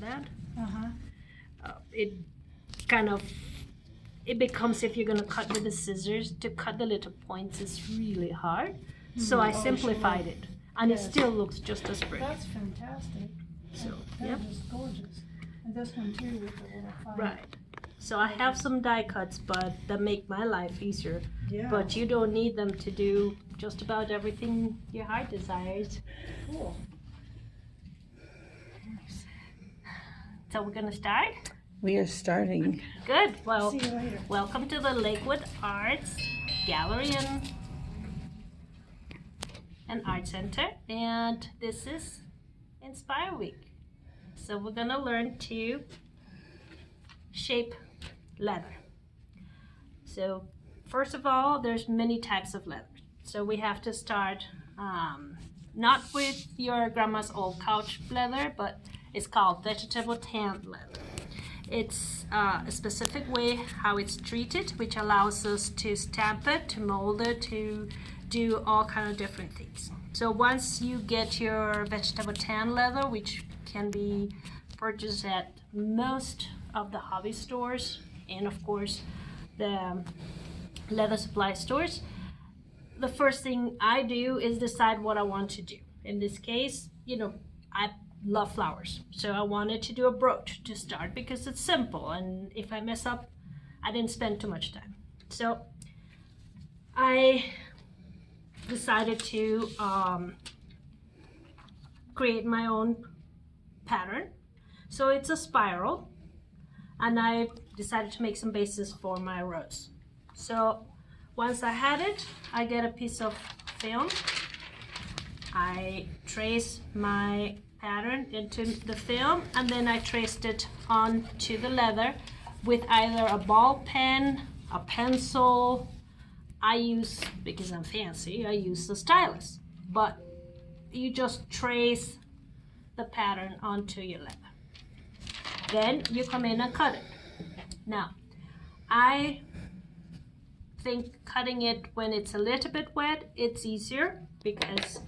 that. Uh-huh. It kind of, it becomes, if you're going to cut with the scissors, to cut the little points is really hard. So I simplified it, and it still looks just as pretty. That's fantastic. So, That yep. is gorgeous. And this one too with the little fine. Right. So I have some die cuts, but that make my life easier. Yeah. But you don't need them to do just about everything your heart desires. Cool. So we're gonna start? We are starting. Good. Well, See you later. welcome to the Lakewood Arts Gallery and Art Center. And this is Inspire Week. So we're gonna learn to shape leather. So first of all, there's many types of leather. So we have to start not with your grandma's old couch leather, but it's called vegetable tanned leather. It's a specific way how it's treated, which allows us to stamp it, to mold it, to do all kind of different things. So once you get your vegetable tan leather, which can be purchased at most of the hobby stores and of course the leather supply stores, the first thing I do is decide what I want to do. In this case, I love flowers, so I wanted to do a brooch to start because it's simple, and if I mess up, I didn't spend too much time. So I decided to create my own pattern. So it's a spiral, and I decided to make some bases for my rose. So once I had it, I get a piece of film. I trace my pattern into the film, and then I traced it onto the leather with either a ball pen, a pencil. I use, because I'm fancy, I use the stylus. But you just trace the pattern onto your leather. Then you come in and cut it. Now, I think cutting it when it's a little bit wet, it's easier because,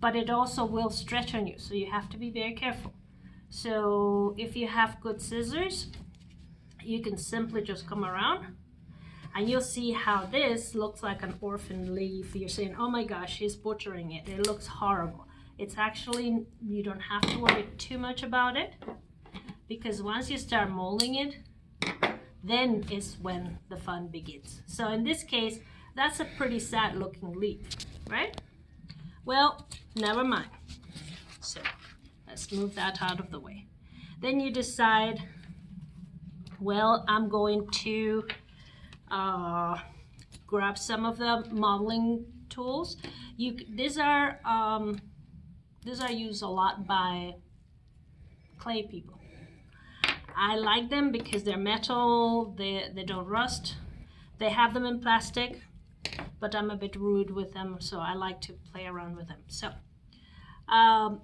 but it also will stretch on you, so you have to be very careful. So if you have good scissors, you can simply just come around, and you'll see how this looks like an orphan leaf. You're saying, oh my gosh, she's butchering it. It looks horrible. It's actually, you don't have to worry too much about it, because once you start molding it, then is when the fun begins. So in this case, that's a pretty sad looking leaf, right? Well, never mind. So let's move that out of the way. Then you decide, well, I'm going to grab some of the modeling tools. These are used a lot by clay people. I like them because they're metal, they don't rust. They have them in plastic, but I'm a bit rude with them, so I like to play around with them. So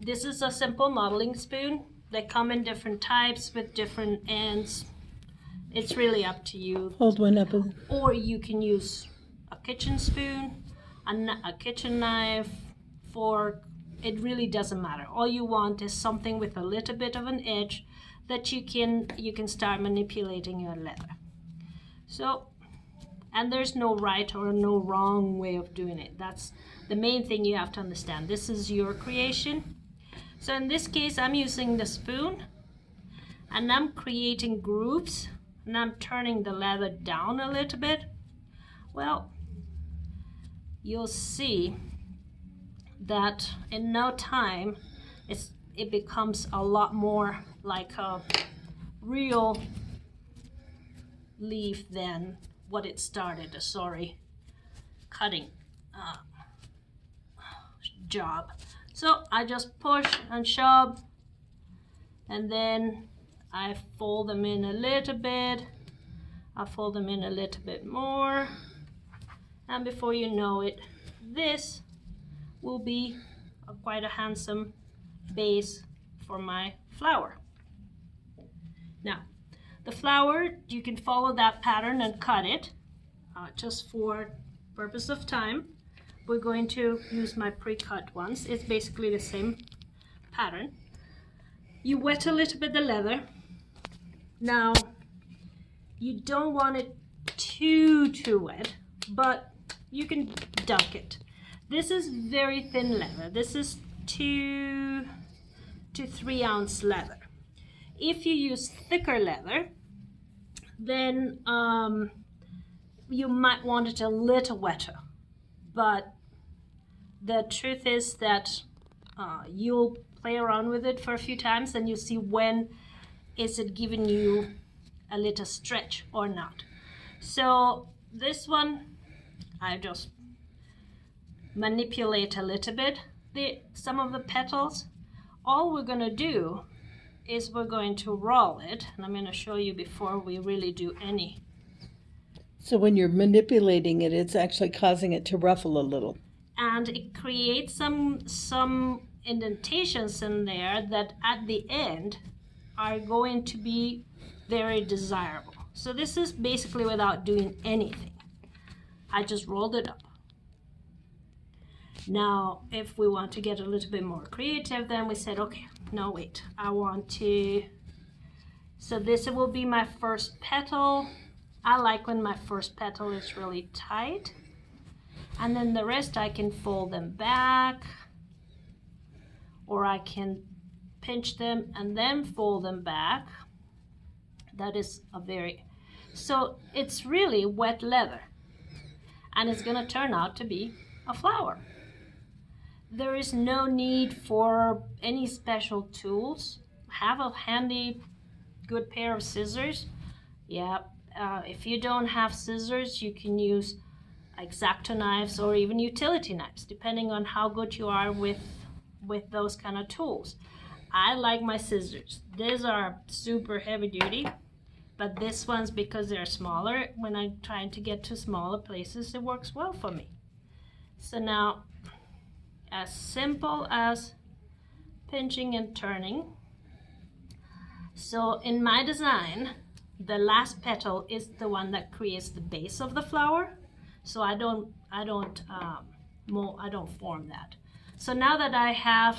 this is a simple modeling spoon. They come in different types with different ends. It's really up to you. Hold one up. Or you can use a kitchen spoon, a kitchen knife, fork. It really doesn't matter. All you want is something with a little bit of an edge that you can start manipulating your leather. So, and there's no right or no wrong way of doing it. That's the main thing you have to understand. This is your creation. So in this case, I'm using the spoon, and I'm creating grooves, and I'm turning the leather down a little bit. Well, you'll see that in no time it becomes a lot more like a real leaf than what it started. Cutting job. So I just push and shove, and then I fold them in a little bit. I fold them in a little bit more, and before you know it, this will be quite a handsome base for my flower. Now, the flower, you can follow that pattern and cut it. Just for purpose of time, we're going to use my pre-cut ones. It's basically the same pattern. You wet a little bit the leather. Now, you don't want it too wet, but you can dunk it. This is very thin leather. This is 2 to 3 ounce leather. If you use thicker leather, then you might want it a little wetter. But the truth is that you'll play around with it for a few times and you see when is it giving you a little stretch or not. So this one, I just manipulate a little bit some of the petals. All we're gonna do is we're going to roll it, and I'm going to show you before we really do any. So when you're manipulating it, it's actually causing it to ruffle a little. And it creates some indentations in there that at the end are going to be very desirable. So this is basically without doing anything. I just rolled it up. Now, if we want to get a little bit more creative, then we said, okay, no, wait, I want to, so this will be my first petal. I like when my first petal is really tight. And then the rest I can fold them back, or I can pinch them and then fold them back. That is so it's really wet leather. And it's gonna turn out to be a flower. There is no need for any special tools. Have a handy, good pair of scissors. Yeah, if you don't have scissors, you can use X-Acto knives or even utility knives, depending on how good you are with those kind of tools. I like my scissors. These are super heavy duty, but this one's, because they're smaller, when I'm trying to get to smaller places, it works well for me. So now, as simple as pinching and turning. So in my design, the last petal is the one that creates the base of the flower. So I don't form that. So now that I have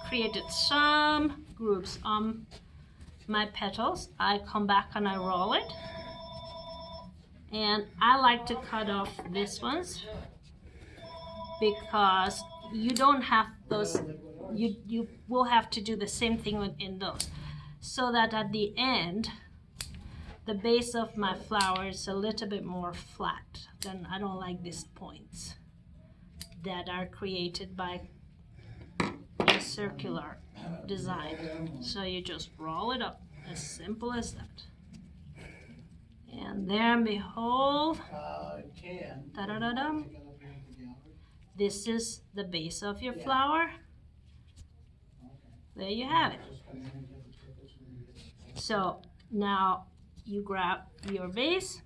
created some groups on my petals, I come back and I roll it. And I like to cut off these ones because you don't have those, you will have to do the same thing in those, so that at the end the base of my flower is a little bit more flat. Then I don't like these points that are created by a circular design. So you just roll it up, as simple as that. And there and behold, da-da-da-dum. This is the base of your flower. There you have it. So now you grab your base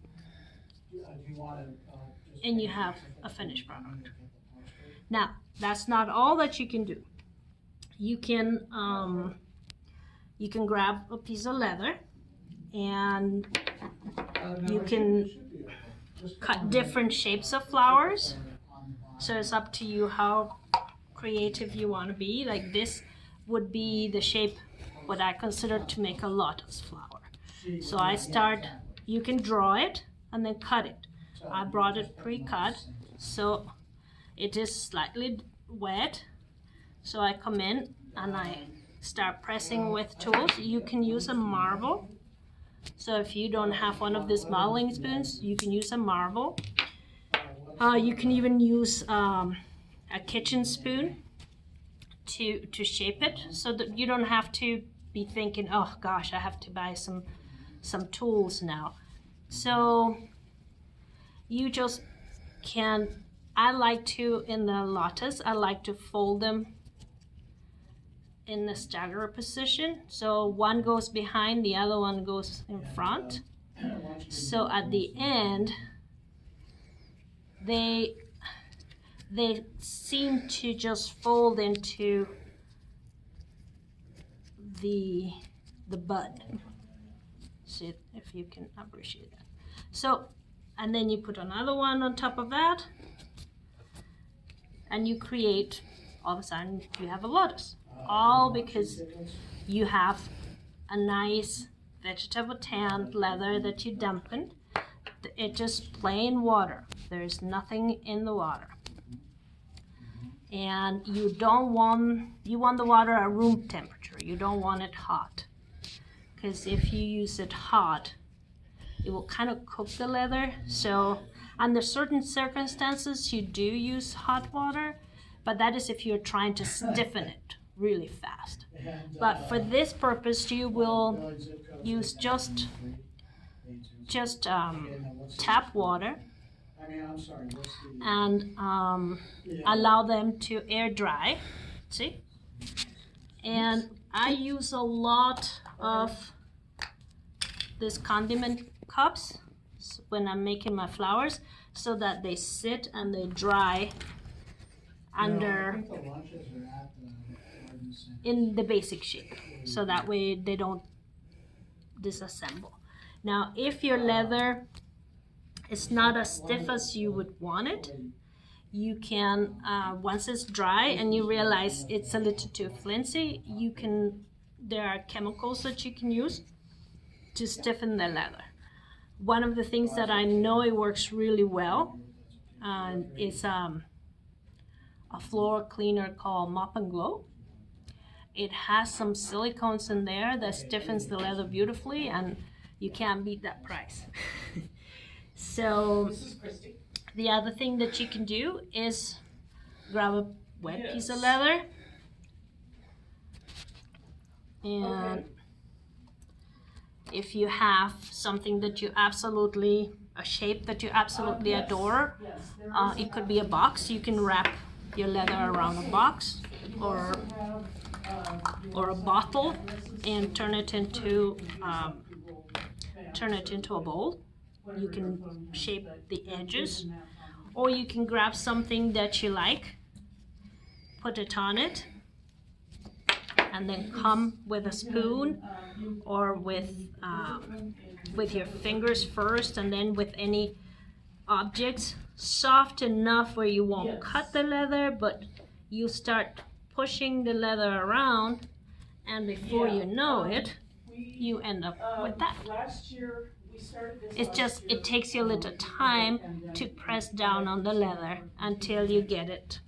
and you have a finished product. Now, that's not all that you can do. You can grab a piece of leather and you can cut different shapes of flowers. So it's up to you how creative you want to be. Like this would be the shape what I consider to make a lotus flower. So I start, you can draw it and then cut it. I brought it pre-cut, so it is slightly wet. So I come in and I start pressing with tools. You can use a marble. So if you don't have one of these modeling spoons, you can use a marble. You can even use a kitchen spoon to shape it, so that you don't have to be thinking, oh gosh, I have to buy some tools now. So you just can, I like to, in the lotus, I like to fold them in the stagger position. So one goes behind, the other one goes in front. So at the end, they seem to just fold into the bud. See if you can appreciate that. So, and then you put another one on top of that, and you create, all of a sudden you have a lotus. All because you have a nice vegetable tanned leather that you dampened. It's just plain water. There's nothing in the water. And you want the water at room temperature. You don't want it hot. Because if you use it hot, it will kind of cook the leather. So under certain circumstances, you do use hot water, but that is if you're trying to stiffen it really fast. But for this purpose, you will use just tap water and allow them to air dry. See? And I use a lot of this condiment cups when I'm making my flowers, so that they sit and they dry under in the basic shape, so that way they don't disassemble. Now, if your leather is not as stiff as you would want it, you can, once it's dry and you realize it's a little too flimsy, there are chemicals that you can use to stiffen the leather. One of the things that I know it works really well is a floor cleaner called Mop and Glow. It has some silicones in there that stiffens the leather beautifully, and you can't beat that price. So the other thing that you can do is grab a wet piece of leather and if you have something that you absolutely, a shape that you absolutely adore, it could be a box. You can wrap your leather around a box or a bottle and turn it into a bowl. You can shape the edges, or you can grab something that you like, put it on it, and then come with a spoon or with your fingers first, and then with any objects soft enough where you won't cut the leather, but you start pushing the leather around, and before you know it, you end up with that. It takes you a little time to press down on the leather until you get it.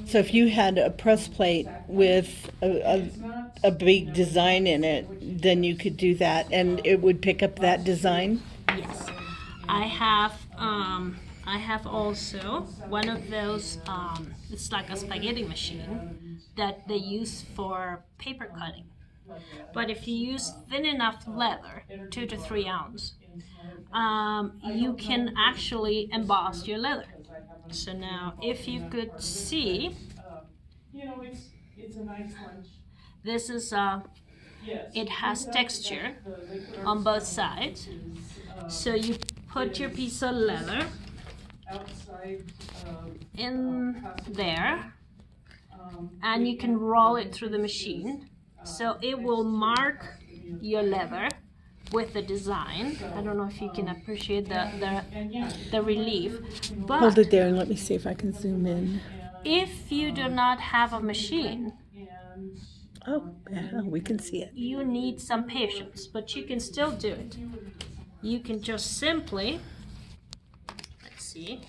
So if you had a press plate with a big design in it, then you could do that and it would pick up that design? Yes. I have also one of those, it's like a spaghetti machine that they use for paper cutting. But if you use thin enough leather, 2 to 3 ounce, you can actually emboss your leather. So now, if you could see, this is it has texture on both sides. So you put your piece of leather in there, and you can roll it through the machine. So it will mark your leather with the design. I don't know if you can appreciate the relief. But hold it there and let me see if I can zoom in. If you do not have a machine, we can see it. You need some patience, but you can still do it. You can just simply, let's see,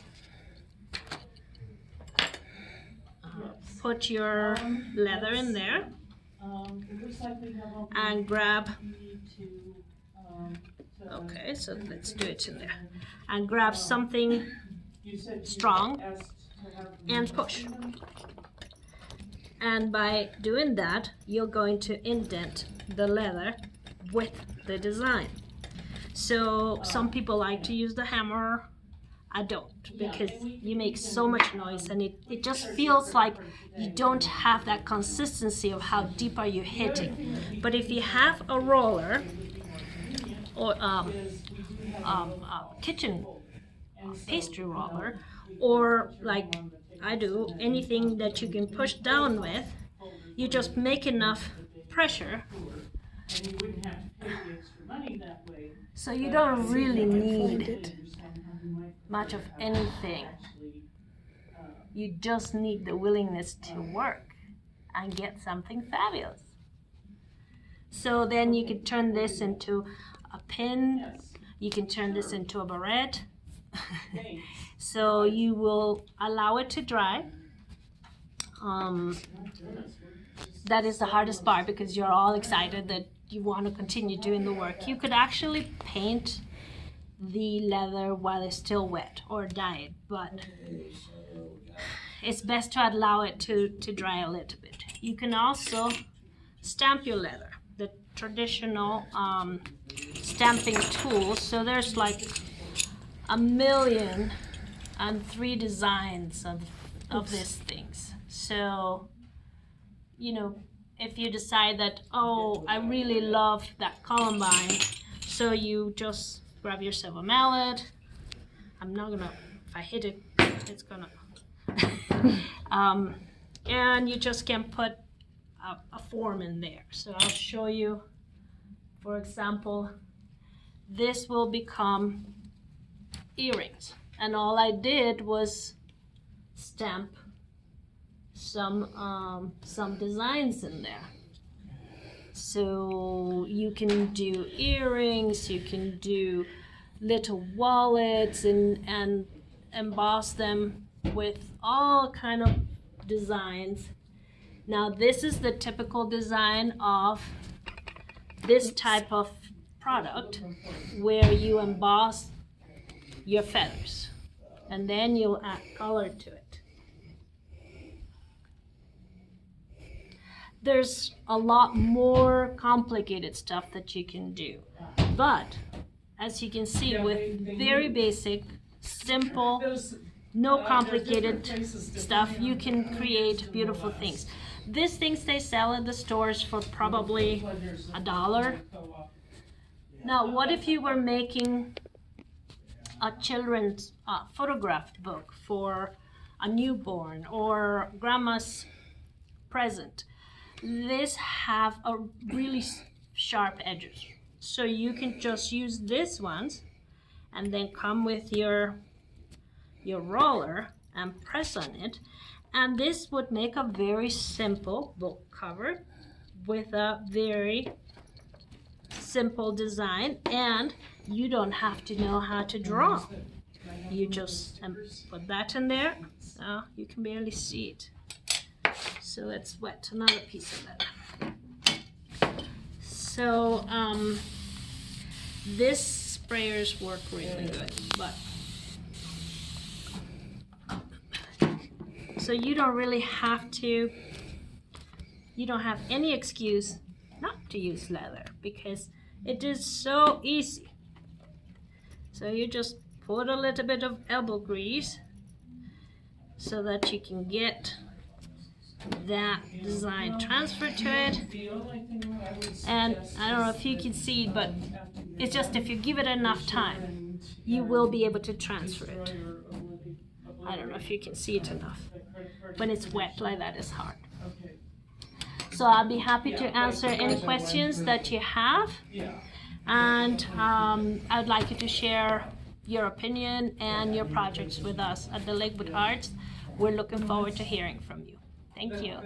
put your leather in there and grab, okay, so let's do it in there, and grab something strong and push. And by doing that, you're going to indent the leather with the design. So some people like to use the hammer. I don't, because you make so much noise and it just feels like you don't have that consistency of how deep are you hitting. But if you have a roller or kitchen pastry roller, or like I do, anything that you can push down with, you just make enough pressure. So you don't really need much of anything. You just need the willingness to work and get something fabulous. So then you can turn this into a pin. You can turn this into a barrette. So you will allow it to dry. That is the hardest part because you're all excited that you want to continue doing the work. You could actually paint the leather while it's still wet or dye it, but it's best to allow it to dry a little bit. You can also stamp your leather, the traditional stamping tools. So there's like 1,000,003 designs of these things. So, you know, if you decide that, oh, I really love that columbine, so you just grab yourself a mallet. I'm not gonna, if I hit it, it's gonna, and you just can put a form in there. So I'll show you, for example, this will become earrings. And all I did was stamp some designs in there. So you can do earrings, you can do little wallets and emboss them with all kind of designs. Now this is the typical design of this type of product where you emboss your feathers and then you'll add color to it. There's a lot more complicated stuff that you can do, but as you can see, with very basic, simple, no complicated stuff, you can create beautiful things. These things they sell at the stores for probably $1. Now, what if you were making a children's photograph book for a newborn or grandma's present? These have a really sharp edges, so you can just use these ones and then come with your roller and press on it, and this would make a very simple book cover with a very simple design, and you don't have to know how to draw. You just put that in there. You can barely see it. So let's wet another piece of leather. So this sprayers work really good, but so you don't really have to, you don't have any excuse not to use leather because it is so easy. So you just put a little bit of elbow grease so that you can get that design transferred to it. And I don't know if you can see it, but it's just if you give it enough time, you will be able to transfer it. I don't know if you can see it enough. When it's wet like that, it's hard. So I'll be happy to answer any questions that you have. And I'd like you to share your opinion and your projects with us at the Lakewood Arts. We're looking forward to hearing from you. Thank you.